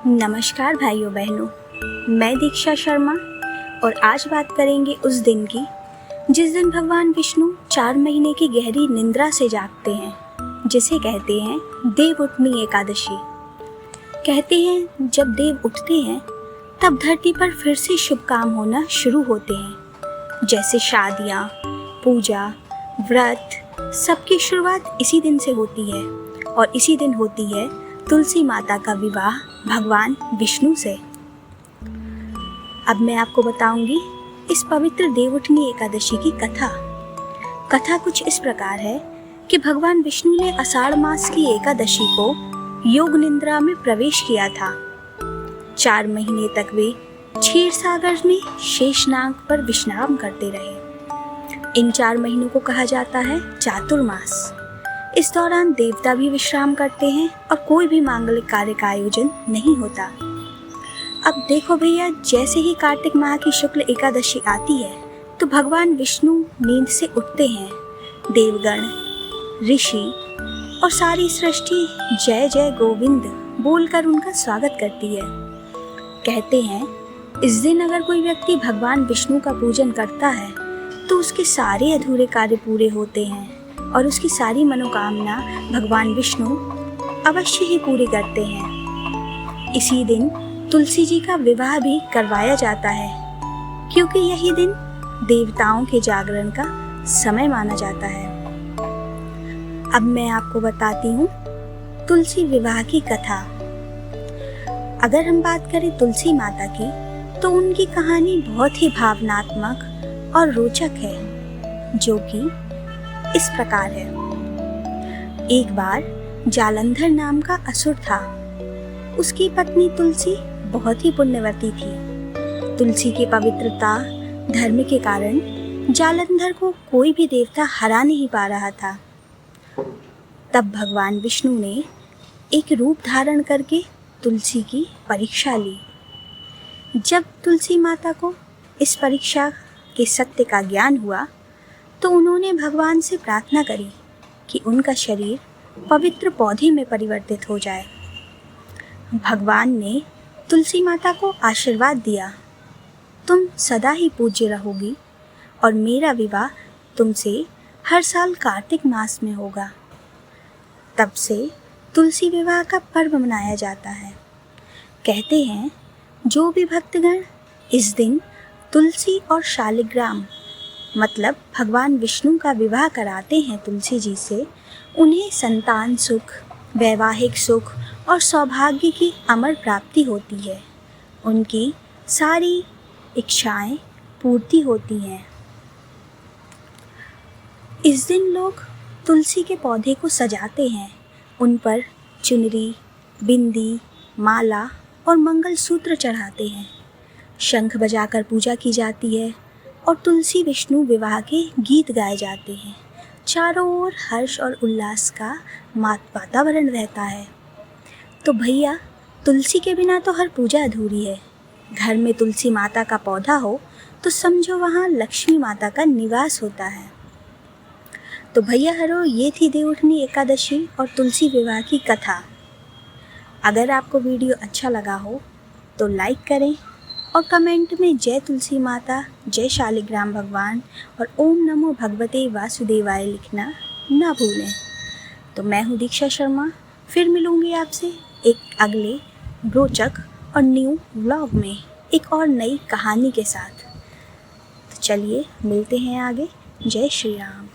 नमस्कार भाइयों बहनों, मैं दीक्षा शर्मा और आज बात करेंगे उस दिन की जिस दिन भगवान विष्णु 4 महीने की गहरी निद्रा से जागते हैं, जिसे कहते हैं देव उठनी एकादशी। कहते हैं जब देव उठते हैं तब धरती पर फिर से शुभ काम होना शुरू होते हैं, जैसे शादियाँ, पूजा, व्रत, सबकी शुरुआत इसी दिन से होती है और इसी दिन होती है तुलसी माता का विवाह भगवान विष्णु से। अब मैं आपको बताऊंगी इस पवित्र देवउठनी एकादशी की कथा कुछ इस प्रकार है कि भगवान विष्णु ने आषाढ़ मास की एकादशी को योग निद्रा में प्रवेश किया था। 4 महीने तक वे क्षीर सागर में शेषनाग पर विश्राम करते रहे। इन 4 महीनों को कहा जाता है चातुर्मास। इस दौरान देवता भी विश्राम करते हैं और कोई भी मांगलिक कार्य का आयोजन नहीं होता। अब देखो भैया, जैसे ही कार्तिक माह की शुक्ल एकादशी आती है तो भगवान विष्णु नींद से उठते हैं। देवगण, ऋषि और सारी सृष्टि जय जय गोविंद बोलकर उनका स्वागत करती है। कहते हैं इस दिन अगर कोई व्यक्ति भगवान विष्णु का पूजन करता है तो उसके सारे अधूरे कार्य पूरे होते हैं और उसकी सारी मनोकामना भगवान विष्णु अवश्य ही पूरी करते हैं। इसी दिन तुलसी जी का विवाह भी करवाया जाता है, क्योंकि यही दिन देवताओं के जागरण का समय माना जाता है। अब मैं आपको बताती हूँ तुलसी विवाह की कथा। अगर हम बात करें तुलसी माता की तो उनकी कहानी बहुत ही भावनात्मक और रोचक है, जो कि इस प्रकार है। एक बार जालंधर नाम का असुर था। उसकी पत्नी तुलसी बहुत ही पुण्यवती थी। तुलसी की पवित्रता, धर्म के कारण जालंधर को कोई भी देवता हरा नहीं पा रहा था। तब भगवान विष्णु ने एक रूप धारण करके तुलसी की परीक्षा ली। जब तुलसी माता को इस परीक्षा के सत्य का ज्ञान हुआ तो उन्होंने भगवान से प्रार्थना करी कि उनका शरीर पवित्र पौधे में परिवर्तित हो जाए। भगवान ने तुलसी माता को आशीर्वाद दिया, तुम सदा ही पूज्य रहोगी और मेरा विवाह तुमसे हर साल कार्तिक मास में होगा। तब से तुलसी विवाह का पर्व मनाया जाता है। कहते हैं जो भी भक्तगण इस दिन तुलसी और शालिग्राम मतलब भगवान विष्णु का विवाह कराते हैं तुलसी जी से, उन्हें संतान सुख, वैवाहिक सुख और सौभाग्य की अमर प्राप्ति होती है। उनकी सारी इच्छाएं पूर्ति होती हैं। इस दिन लोग तुलसी के पौधे को सजाते हैं, उन पर चुनरी, बिंदी, माला और मंगलसूत्र चढ़ाते हैं। शंख बजाकर पूजा की जाती है और तुलसी विष्णु विवाह के गीत गाए जाते हैं। चारों ओर हर्ष और उल्लास का वातावरण रहता है। तो भैया, तुलसी के बिना तो हर पूजा अधूरी है। घर में तुलसी माता का पौधा हो तो समझो वहाँ लक्ष्मी माता का निवास होता है। तो भैया हरो, ये थी देवउठनी एकादशी और तुलसी विवाह की कथा। अगर आपको वीडियो अच्छा लगा हो तो लाइक करें और कमेंट में जय तुलसी माता, जय शालिग्राम भगवान और ओम नमो भगवते वासुदेवाय लिखना ना भूलें। तो मैं हूँ दीक्षा शर्मा, फिर मिलूँगी आपसे एक अगले रोचक और न्यू व्लॉग में एक और नई कहानी के साथ। तो चलिए मिलते हैं आगे। जय श्री राम।